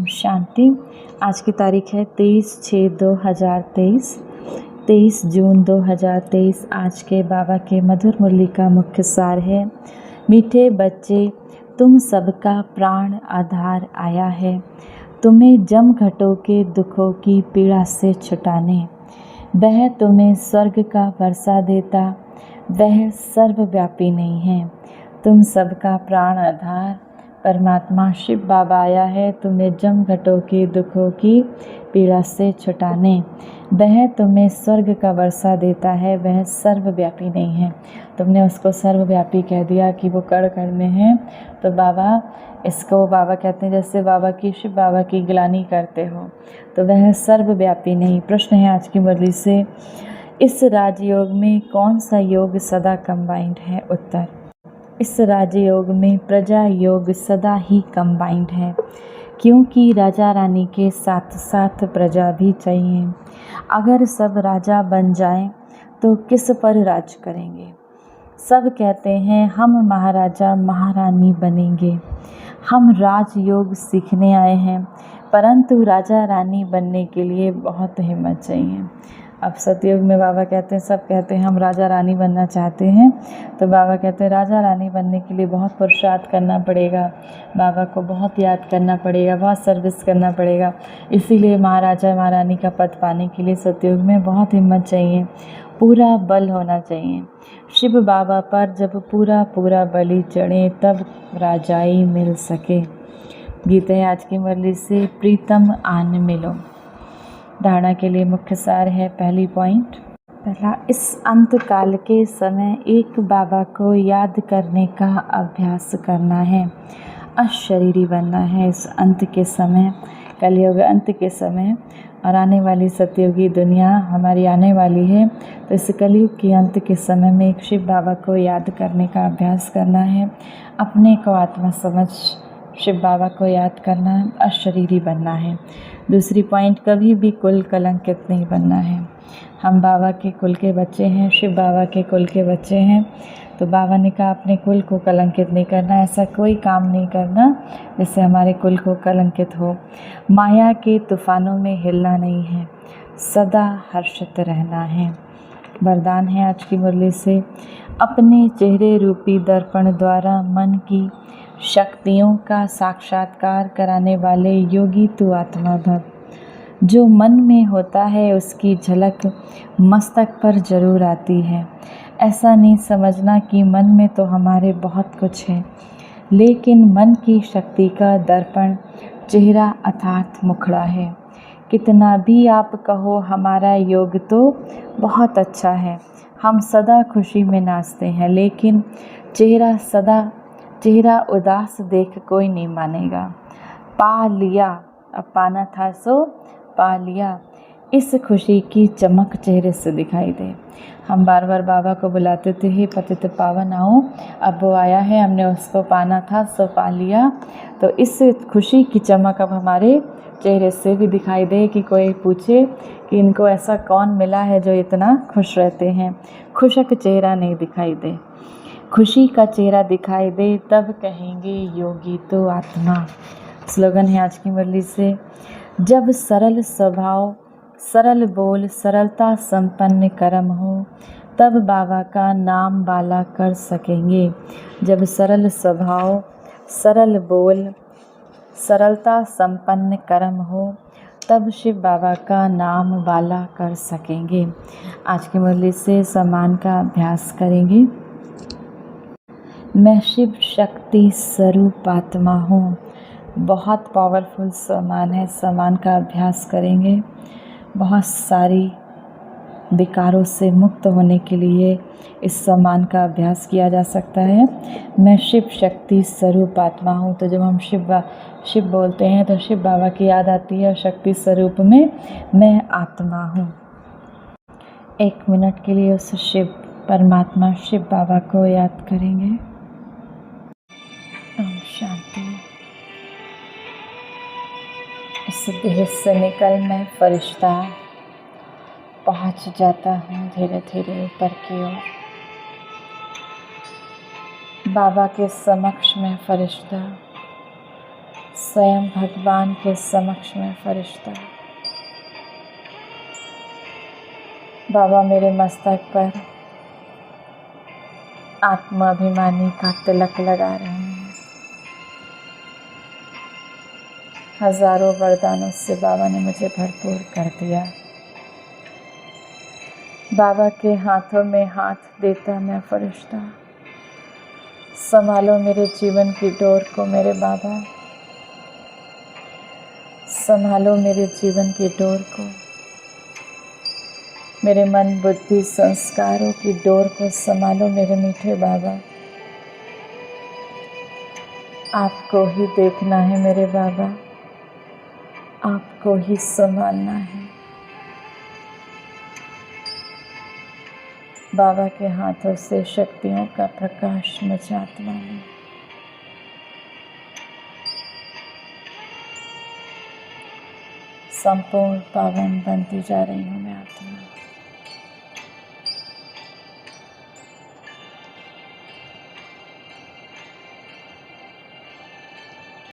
शांति। आज की तारीख है 23/6/2023, 23 जून 2023। आज के बाबा के मधुर मुरली का मुख्य सार है, मीठे बच्चे, तुम सबका प्राण आधार आया है, तुम्हें जम घटों के दुखों की पीड़ा से छुटाने। वह तुम्हें स्वर्ग का वर्षा देता, वह सर्वव्यापी नहीं है। तुम सबका प्राण आधार परमात्मा शिव बाबा आया है, तुम्हें जम घटों के दुखों की पीड़ा से छुटाने। वह तुम्हें स्वर्ग का वर्षा देता है, वह सर्वव्यापी नहीं है। तुमने उसको सर्वव्यापी कह दिया कि वो कण कण में है, तो बाबा इसको बाबा कहते हैं जैसे बाबा की शिव बाबा की गिलानी करते हो, तो वह सर्वव्यापी नहीं। प्रश्न है आज की मुरली से, इस राजयोग में कौन सा योग सदा कंबाइंड है? उत्तर, इस राजयोग में प्रजा योग सदा ही कंबाइंड है, क्योंकि राजा रानी के साथ साथ प्रजा भी चाहिए। अगर सब राजा बन जाएं तो किस पर राज करेंगे? सब कहते हैं हम महाराजा महारानी बनेंगे। हम राजयोग सीखने आए हैं, परंतु राजा रानी बनने के लिए बहुत हिम्मत चाहिए। अब सतयुग में बाबा कहते हैं, सब कहते हैं हम राजा रानी बनना चाहते हैं, तो बाबा कहते हैं राजा रानी बनने के लिए बहुत पुरुषार्थ करना पड़ेगा, बाबा को बहुत याद करना पड़ेगा, बहुत सर्विस करना पड़ेगा। इसीलिए महाराजा महारानी का पद पाने के लिए सतयुग में बहुत हिम्मत चाहिए, पूरा बल होना चाहिए। शिव बाबा पर जब पूरा पूरा बलि चढ़े तब राजाई मिल सके। गीत है आज की मुरली से, प्रीतम आन मिलो। धारणा के लिए मुख्य सार है, पहली पॉइंट, पहला, इस अंत काल के समय एक बाबा को याद करने का अभ्यास करना है, अशरीरी बनना है। इस अंत के समय, कलयुग अंत के समय और आने वाली सतयुगी दुनिया हमारी आने वाली है, तो इस कलयुग के अंत के समय में एक शिव बाबा को याद करने का अभ्यास करना है, अपने को आत्मा समझ शिव बाबा को याद करना है, अशरीरी बनना है। दूसरी पॉइंट, कभी भी कुल कलंकित नहीं बनना है। हम बाबा के कुल के बच्चे हैं, शिव बाबा के कुल के बच्चे हैं, तो बाबा ने कहा अपने कुल को कलंकित नहीं करना, ऐसा कोई काम नहीं करना जिससे हमारे कुल को कलंकित हो। माया के तूफानों में हिलना नहीं है, सदा हर्षित रहना है। वरदान है आज की मुरली से, अपने चेहरे रूपी दर्पण द्वारा मन की शक्तियों का साक्षात्कार कराने वाले योगी तू आत्मा भव। जो मन में होता है उसकी झलक मस्तक पर जरूर आती है। ऐसा नहीं समझना कि मन में तो हमारे बहुत कुछ है, लेकिन मन की शक्ति का दर्पण चेहरा अर्थात मुखड़ा है। कितना भी आप कहो हमारा योग तो बहुत अच्छा है, हम सदा खुशी में नाचते हैं, लेकिन चेहरा उदास देख कोई नहीं मानेगा। पा लिया, अब पाना था सो पा लिया, इस खुशी की चमक चेहरे से दिखाई दे। हम बार बार बाबा को बुलाते थे, हे पतित पावन आओ, अब वो आया है, हमने उसको पाना था सो पा लिया, तो इस खुशी की चमक अब हमारे चेहरे से भी दिखाई दे कि कोई पूछे कि इनको ऐसा कौन मिला है जो इतना खुश रहते हैं। खुशक चेहरा नहीं दिखाई दे, खुशी का चेहरा दिखाई दे, तब कहेंगे योगी तो आत्मा। स्लोगन है आज की मुरली से, जब सरल स्वभाव, सरल बोल, सरलता संपन्न कर्म हो, तब बाबा का नाम बाला कर सकेंगे। जब सरल स्वभाव, सरल बोल, सरलता संपन्न कर्म हो, तब शिव बाबा का नाम बाला कर सकेंगे। आज की मुरली से सम्मान का अभ्यास करेंगे। मैं शिव शक्ति स्वरूप आत्मा हूँ। बहुत पावरफुल सम्मान है, सम्मान का अभ्यास करेंगे। बहुत सारी विकारों से मुक्त होने के लिए इस सम्मान का अभ्यास किया जा सकता है। मैं शिव शक्ति स्वरूप आत्मा हूँ, तो जब हम शिव बोलते हैं तो शिव बाबा की याद आती है, और शक्ति स्वरूप में मैं आत्मा हूँ। 1 मिनट के लिए उस शिव परमात्मा शिव बाबा को याद करेंगे। ओम शांति। इस देह से निकल मैं फरिश्ता पहुँच जाता हूँ धीरे धीरे ऊपर की ओर। बाबा के समक्ष में फरिश्ता स्वयं भगवान के समक्ष में फरिश्ता। बाबा मेरे मस्तक पर आत्माभिमानी का तिलक लगा रहे हैं। हजारों वरदानों से बाबा ने मुझे भरपूर कर दिया। बाबा के हाथों में हाथ देता मैं फरिश्ता। संभालो मेरे जीवन की डोर को मेरे बाबा, संभालो मेरे जीवन की डोर को, मेरे मन बुद्धि संस्कारों की डोर को संभालो मेरे मीठे बाबा। आपको ही देखना है मेरे बाबा, आपको ही संभालना है। बाबा के हाथों से शक्तियों का प्रकाश मुझ आत्मा में। संपूर्ण पावन बनती जा रही हूँ।